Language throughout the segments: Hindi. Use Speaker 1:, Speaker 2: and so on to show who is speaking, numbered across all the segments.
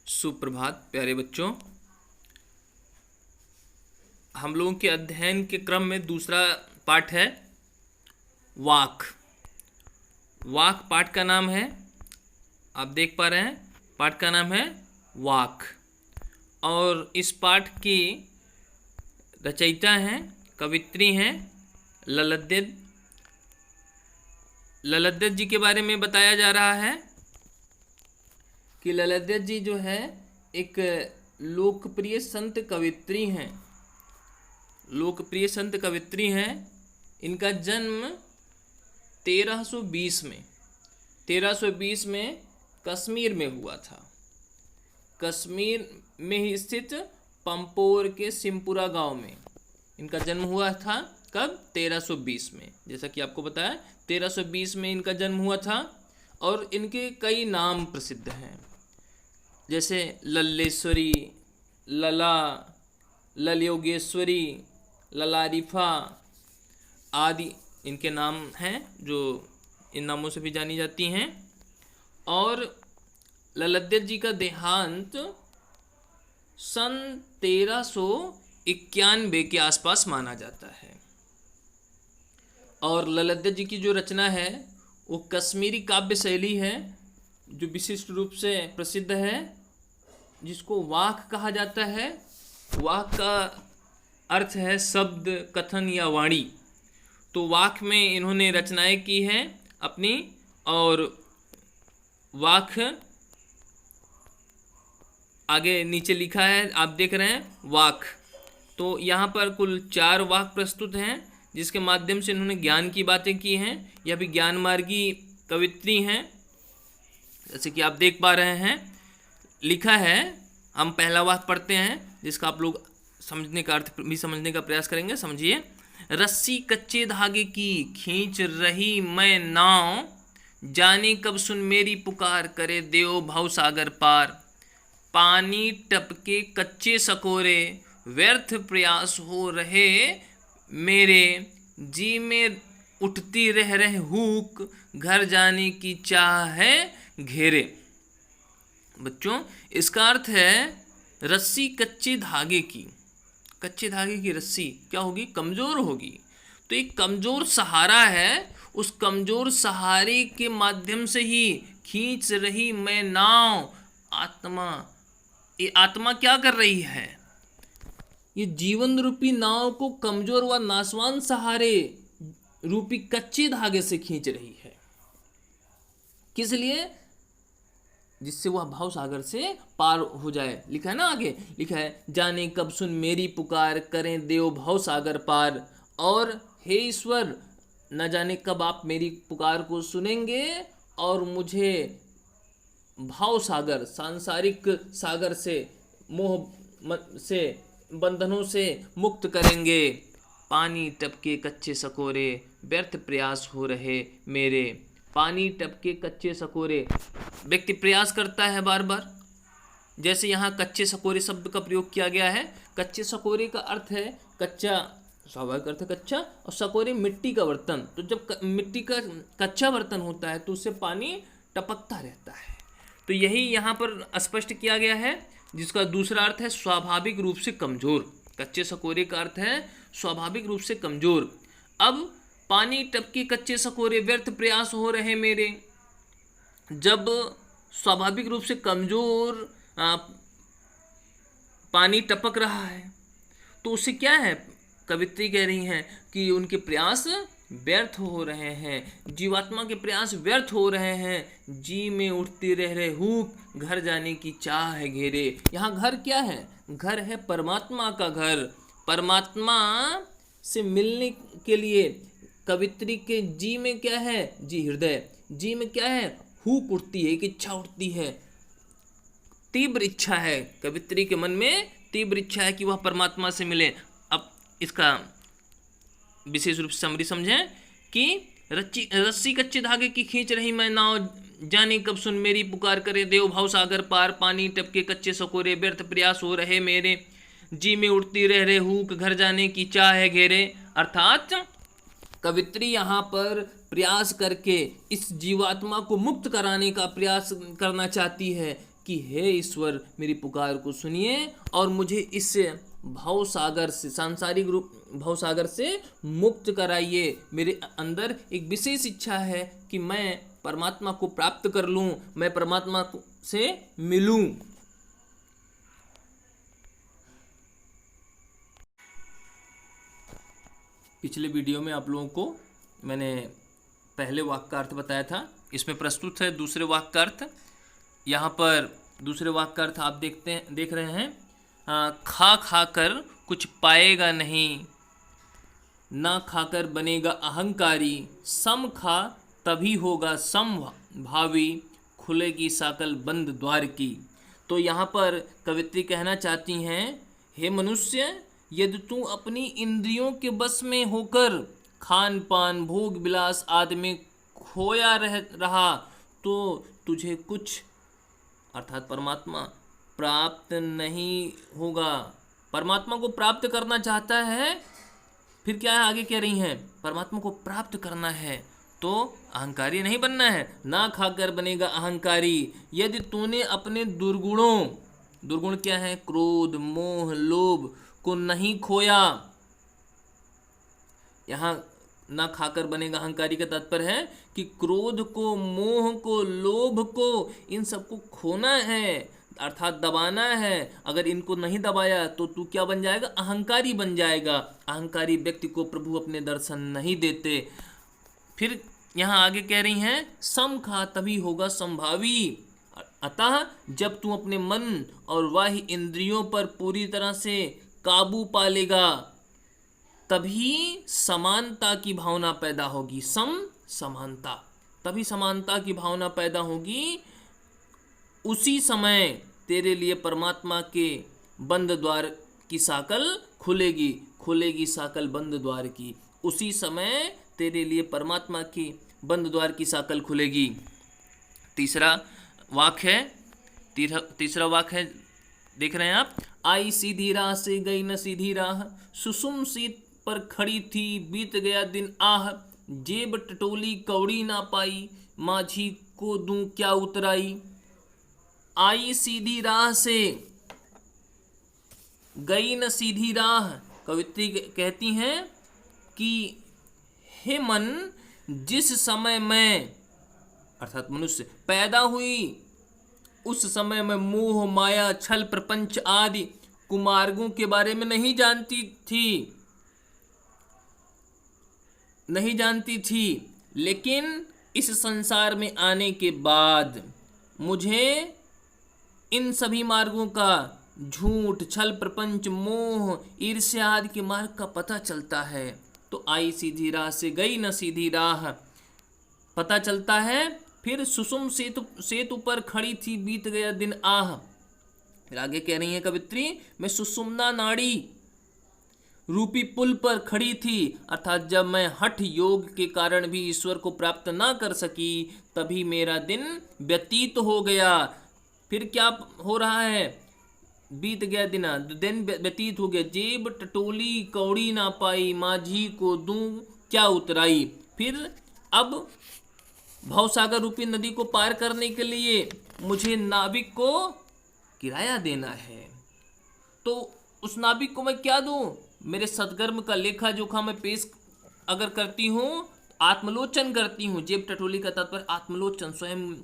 Speaker 1: सुप्रभात प्यारे बच्चों। हम लोगों के अध्ययन के क्रम में दूसरा पाठ है वाक। वाक पाठ का नाम है, आप देख पा रहे हैं, पाठ का नाम है वाक। और इस पाठ की रचयिता हैं, कवित्री हैं ललद्देद। ललद्देद जी के बारे में बताया जा रहा है कि ललद्देद जी जो है एक लोकप्रिय संत कवित्री हैं। लोकप्रिय संत कवित्री हैं। इनका जन्म 1320 में कश्मीर में हुआ था। कश्मीर में ही स्थित पंपोर के सिमपुरा गांव में इनका जन्म हुआ था। कब? 1320 में। जैसा कि आपको बताया 1320 में इनका जन्म हुआ था। और इनके कई नाम प्रसिद्ध हैं, जैसे लल्लेश्वरी, लला, ललयोगेश्वरी, ललारिफा आदि इनके नाम हैं जो इन नामों से भी जानी जाती हैं। और ललद्देद जी का देहांत सन 1391 के आसपास माना जाता है। और ललद्देद जी की जो रचना है वो कश्मीरी काव्य शैली है जो विशिष्ट रूप से प्रसिद्ध है, जिसको वाक कहा जाता है। वाक का अर्थ है शब्द, कथन या वाणी। तो वाक में इन्होंने रचनाएं की हैं अपनी। और वाक आगे नीचे लिखा है, आप देख रहे हैं वाक। तो यहाँ पर कुल 4 वाक प्रस्तुत हैं जिसके माध्यम से इन्होंने ज्ञान की बातें की हैं। यह भी ज्ञान मार्गी कवित्री हैं, जैसे कि आप देख पा रहे हैं। लिखा है, हम पहला वाक पढ़ते हैं जिसका आप लोग समझने का अर्थ भी समझने का प्रयास करेंगे। समझिए। रस्सी कच्चे धागे की खींच रही मैं नाव, जाने कब सुन मेरी पुकार करे देव भव सागर पार। पानी टपके कच्चे सकोरे व्यर्थ प्रयास हो रहे मेरे, जी में उठती रह रहे हुक घर जाने की चाह है घेरे। बच्चों, इसका अर्थ है रस्सी कच्चे धागे की रस्सी क्या होगी? कमज़ोर होगी। तो एक कमज़ोर सहारा है, उस कमज़ोर सहारे के माध्यम से ही खींच रही मैं नाव आत्मा। ये आत्मा क्या कर रही है? ये जीवन रूपी नाव को कमज़ोर व नासवान सहारे रूपी कच्चे धागे से खींच रही है। किस लिए? जिससे वह भाव सागर से पार हो जाए। लिखा है ना, आगे लिखा है, जाने कब सुन मेरी पुकार करें देव भाव सागर पार। और हे ईश्वर, न जाने कब आप मेरी पुकार को सुनेंगे और मुझे भाव सागर, सांसारिक सागर से, मोह से, बंधनों से मुक्त करेंगे। पानी टपके कच्चे सकोरे व्यर्थ प्रयास हो रहे मेरे। पानी टपके कच्चे सकोरे, व्यक्ति प्रयास करता है बार बार। जैसे यहाँ कच्चे सकोरे शब्द का प्रयोग किया गया है। कच्चे सकोरे का अर्थ है कच्चा, स्वाभाविक अर्थ है कच्चा, और सकोरे मिट्टी का बर्तन। तो जब मिट्टी का कच्चा बर्तन होता है तो उससे पानी टपकता रहता है। तो यही यहाँ पर स्पष्ट किया गया है, जिसका दूसरा अर्थ है स्वाभाविक रूप से कमज़ोर। कच्चे सकोरे का अर्थ है स्वाभाविक रूप से कमज़ोर। अब पानी टपके कच्चे सकोरे व्यर्थ प्रयास हो रहे मेरे। जब स्वाभाविक रूप से कमज़ोर पानी टपक रहा है तो उससे क्या है? कवित्री कह रही हैं कि उनके प्रयास व्यर्थ हो रहे हैं, जीवात्मा के प्रयास व्यर्थ हो रहे हैं। जी में उठती रह रहे हुक घर जाने की चाह है घेरे। यहाँ घर क्या है? घर है परमात्मा का घर। परमात्मा से मिलने के लिए कवित्री के जी में क्या है? जी हृदय। जी में क्या है? हुक उठती है, एक इच्छा उठती है, तीव्र इच्छा है। कवित्री के मन में तीव्र इच्छा है कि वह परमात्मा से मिले। अब इसका विशेष रूप से समरी समझें कि रस्सी कच्चे धागे की खींच रही मैं नाव, जाने कब सुन मेरी पुकार करे देव भाव सागर पार। पानी टपके कच्चे सकोरे व्यर्थ प्रयास हो रहे मेरे, जी में उठती रह रहे हुक घर जाने की चाह है घेरे। अर्थात कवित्री यहाँ पर प्रयास करके इस जीवात्मा को मुक्त कराने का प्रयास करना चाहती है कि हे ईश्वर मेरी पुकार को सुनिए और मुझे इस भव सागर से, सांसारिक रूप भव सागर से मुक्त कराइए। मेरे अंदर एक विशेष इच्छा है कि मैं परमात्मा को प्राप्त कर लूं, मैं परमात्मा से मिलूं। पिछले वीडियो में आप लोगों को मैंने पहले वाक्य का अर्थ बताया था, इसमें प्रस्तुत है दूसरे वाक्य का अर्थ। यहाँ पर दूसरे वाक्य का अर्थ आप देख रहे हैं, खा खा कर कुछ पाएगा नहीं, ना खाकर बनेगा अहंकारी, सम खा तभी होगा समभावी, खुलेगी साकल बंद द्वार की। तो यहाँ पर कवित्री कहना चाहती हैं, हे मनुष्य, यदि तू अपनी इंद्रियों के बस में होकर खान पान भोग विलास आदि में खोया रहा तो तुझे कुछ अर्थात परमात्मा प्राप्त नहीं होगा। परमात्मा को प्राप्त करना चाहता है, फिर क्या है आगे कह रही हैं, परमात्मा को प्राप्त करना है तो अहंकारी नहीं बनना है, ना खाकर बनेगा अहंकारी। यदि तूने अपने दुर्गुणों, दुर्गुण क्या है, क्रोध मोह लोभ को नहीं खोया, यहाँ ना खाकर बनेगा अहंकारी का तात्पर्य है कि क्रोध को, मोह को, लोभ को, इन सबको खोना है अर्थात दबाना है। अगर इनको नहीं दबाया तो तू क्या बन जाएगा, अहंकारी बन जाएगा। अहंकारी व्यक्ति को प्रभु अपने दर्शन नहीं देते। फिर यहाँ आगे कह रही हैं, सम खा तभी होगा संभावी। अतः जब तू अपने मन और बाह्य इंद्रियों पर पूरी तरह से काबू पा लेगा तभी समानता की भावना पैदा होगी। समानता, तभी समानता की भावना पैदा होगी। उसी समय तेरे लिए परमात्मा के बंद द्वार की साकल खुलेगी, खुलेगी साकल बंद द्वार की। उसी समय तेरे लिए परमात्मा की बंद द्वार की साकल खुलेगी। तीसरा वाक्य है, तीसरा वाक्य है, देख रहे हैं आप, आई सीधी राह से गई न सीधी राह, सुसुम सीत पर खड़ी थी बीत गया दिन आह, जेब टटोली कौड़ी ना पाई, माझी को दूं क्या उतराई। आई सीधी राह से गई न सीधी राह, कवित्री कहती हैं कि हे मन, जिस समय मैं अर्थात मनुष्य पैदा हुई उस समय मैं मोह माया छल प्रपंच आदि कुमार्गों के बारे में नहीं जानती थी, लेकिन इस संसार में आने के बाद मुझे इन सभी मार्गों का, झूठ छल प्रपंच मोह ईर्ष्या आदि के मार्ग का पता चलता है। तो आई सीधी राह से गई न सीधी राह पता चलता है। फिर सुसुम सेतु पर खड़ी थी बीत गया दिन आह। फिर आगे कह रही है कवित्री, मैं सुषुम्ना नाड़ी रूपी पुल पर खड़ी थी, अर्थात जब मैं हठ योग के कारण भी ईश्वर को प्राप्त ना कर सकी तभी मेरा दिन व्यतीत हो गया। फिर क्या हो रहा है, बीत गया दिन व्यतीत हो गया। जेब टटोली कौड़ी ना पाई, माझी को दूं क्या उतराई। फिर अब भवसागर रूपी नदी को पार करने के लिए मुझे नाविक को किराया देना है, तो उस नाविक को मैं क्या दूं, मेरे सदकर्म का लेखा जोखा मैं पेश अगर करती हूँ, आत्मलोचन करती हूँ। जेब टटोली का तात्पर्य आत्मलोचन, स्वयं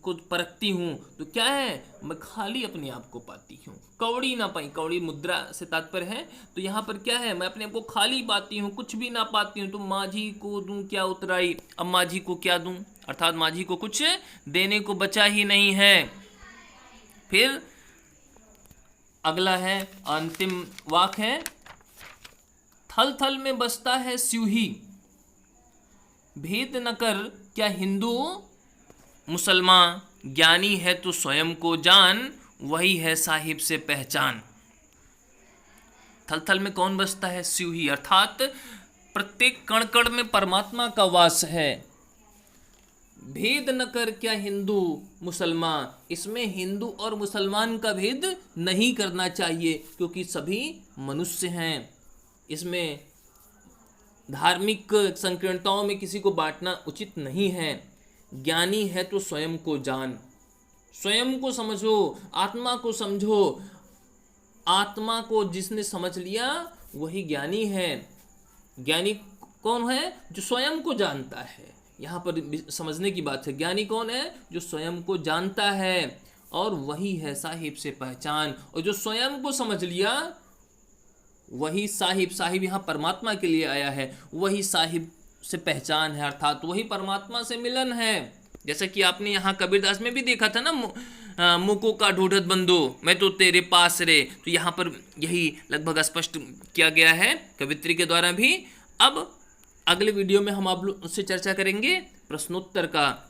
Speaker 1: को परखती हूँ, तो क्या है, मैं खाली अपने आप को पाती हूँ। कौड़ी ना पाई, कौड़ी मुद्रा से तात्पर्य है, तो यहाँ पर क्या है, मैं अपने आप को खाली पाती हूँ, कुछ भी ना पाती हूँ। तो माझी को दूं क्या उतराई, अब माझी को क्या दूं, अर्थात माझी को कुछ देने को बचा ही नहीं है। फिर अगला है, अंतिम वाक्य है, थल थल में बसता है स्यूही, भेद न कर क्या हिंदू मुसलमान, ज्ञानी है तो स्वयं को जान, वही है साहिब से पहचान। थल थल में कौन बसता है, स्यूही, अर्थात प्रत्येक कण कण में परमात्मा का वास है। भेद न कर क्या हिंदू मुसलमान, इसमें हिंदू और मुसलमान का भेद नहीं करना चाहिए क्योंकि सभी मनुष्य हैं। इसमें धार्मिक संकीर्णताओं में किसी को बांटना उचित नहीं है। ज्ञानी है तो स्वयं को जान, स्वयं को समझो, आत्मा को समझो। आत्मा को जिसने समझ लिया वही ज्ञानी है। ज्ञानी कौन है? जो स्वयं को जानता है। यहाँ पर समझने की बात है, ज्ञानी कौन है? जो स्वयं को जानता है, और वही है साहिब से पहचान। और जो स्वयं को समझ लिया वही साहिब। साहिब यहाँ परमात्मा के लिए आया है, वही साहिब से पहचान है, अर्थात वही परमात्मा से मिलन है। जैसा कि आपने यहाँ कबीरदास में भी देखा था ना, मुको का ढूंढत बंदो मैं तो तेरे पास रे। तो यहाँ पर यही लगभग स्पष्ट किया गया है कवित्री के द्वारा भी। अब अगले वीडियो में हम आप लोग से चर्चा करेंगे प्रश्नोत्तर का।